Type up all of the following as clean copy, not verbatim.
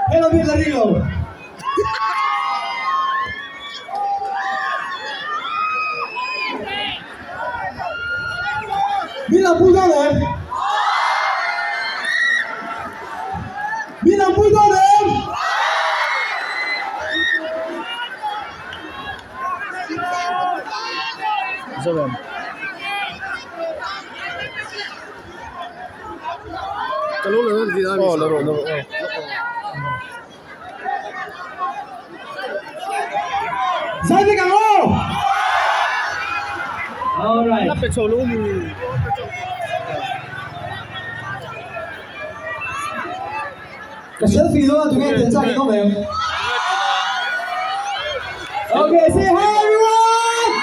Hello, Villarino. Bilang putaran. Bilang putaran. Zoom. Kalau laro di dalam. Oh, laro. Sabi ka mo. Alright. Napit sa uluk. Ka-selfie doon, tingnan din sa ito, ma'am. Okay, say hi everyone!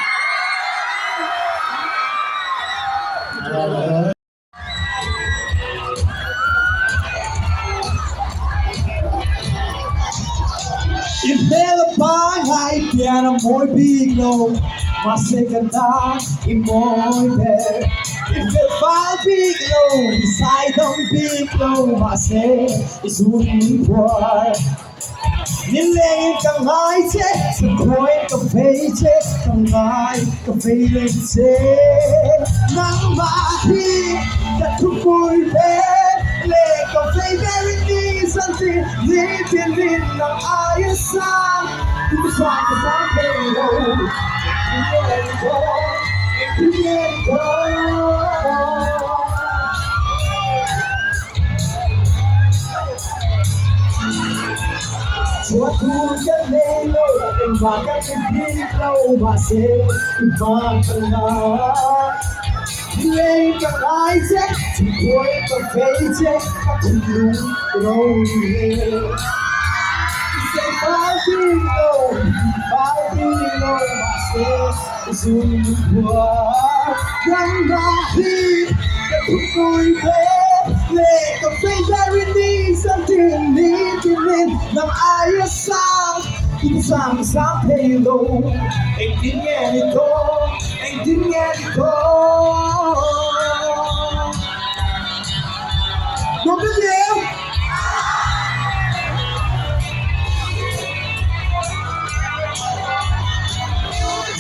Ipelapangay piano mo'y biglo, masiganda imo'y ber. Ipelapang biglo, beside ang biglo, masig isunin buwan. Nilang kang ay che, sa ko'y ka-fei che, kang ay ka-fei rin che. Nang mahi, katukoy ber, le ka-fei berin di santi, litin ng ayasan. Dito sa kasang pelo, Ipiento. Suatu nilo, tembakan minlo, masih ibang tengah. Nilay kang Isaac, tukoy kang paycheck, katulong rolling. Isa'y pag-ilo, masih isumubuhat. Nang mahit, katukoy le ka-fei berin di santi, litin ng ayasan. Dito sa isang pelo, naintindihan ito, naintindihan ito. Don't you?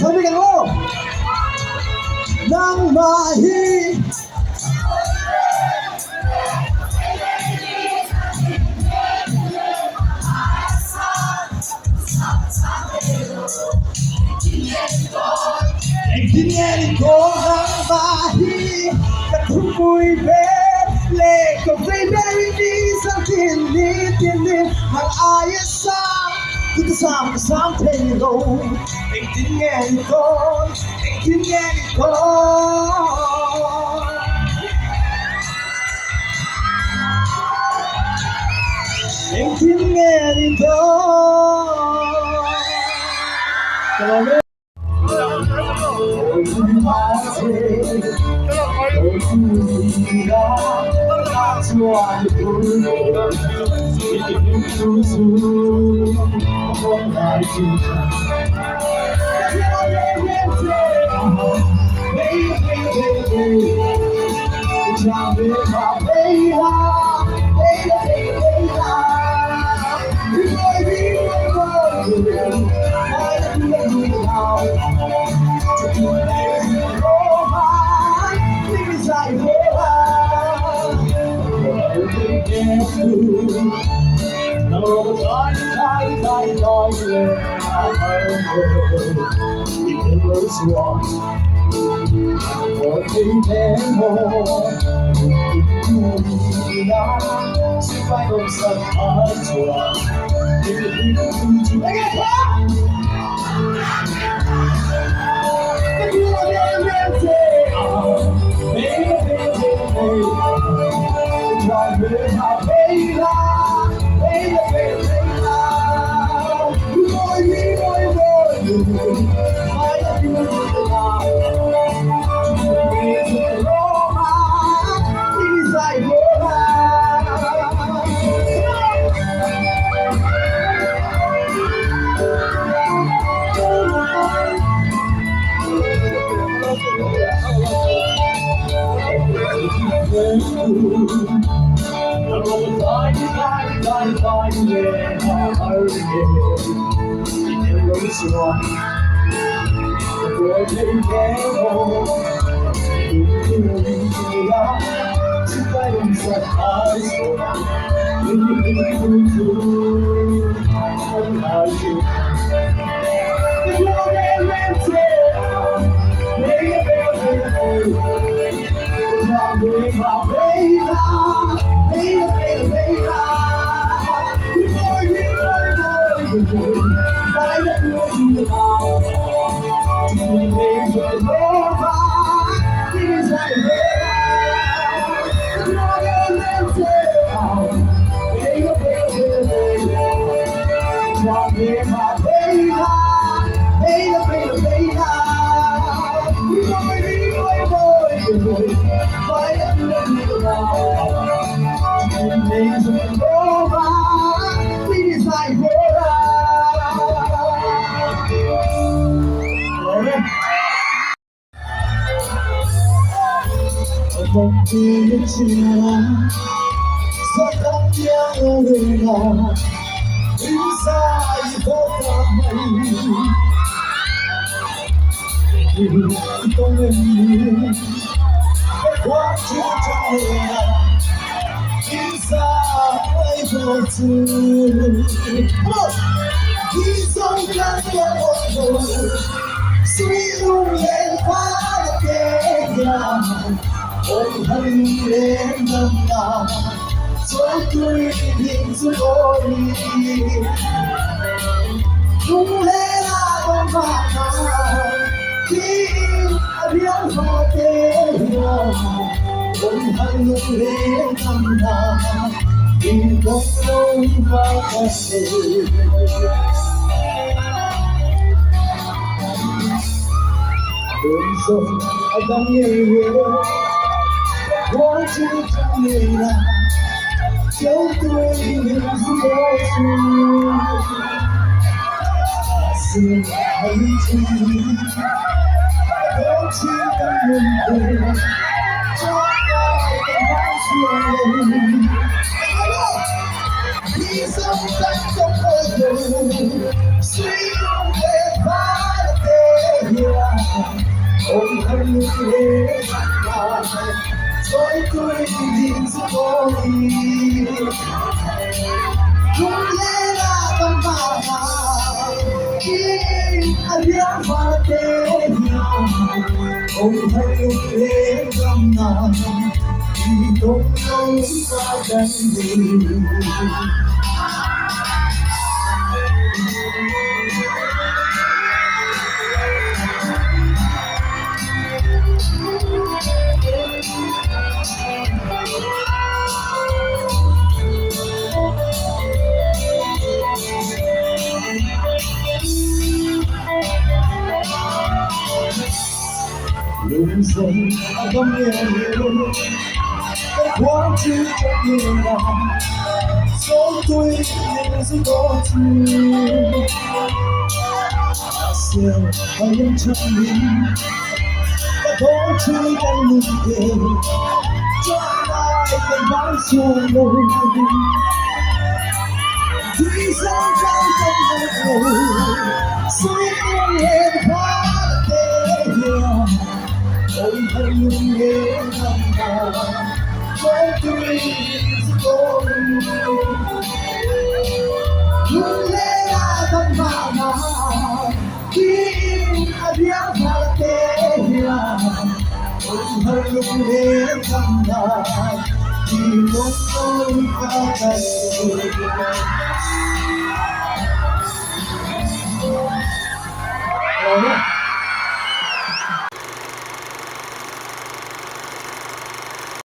Sabi ka mo, nang mahit, naintindihan ito ang bahi, katukoy le ka-fei berin di santi, litin ng ayasan. Dito sa isang pelo, naintindihan ito, naintindihan ito. Naintindihan ito. Come on,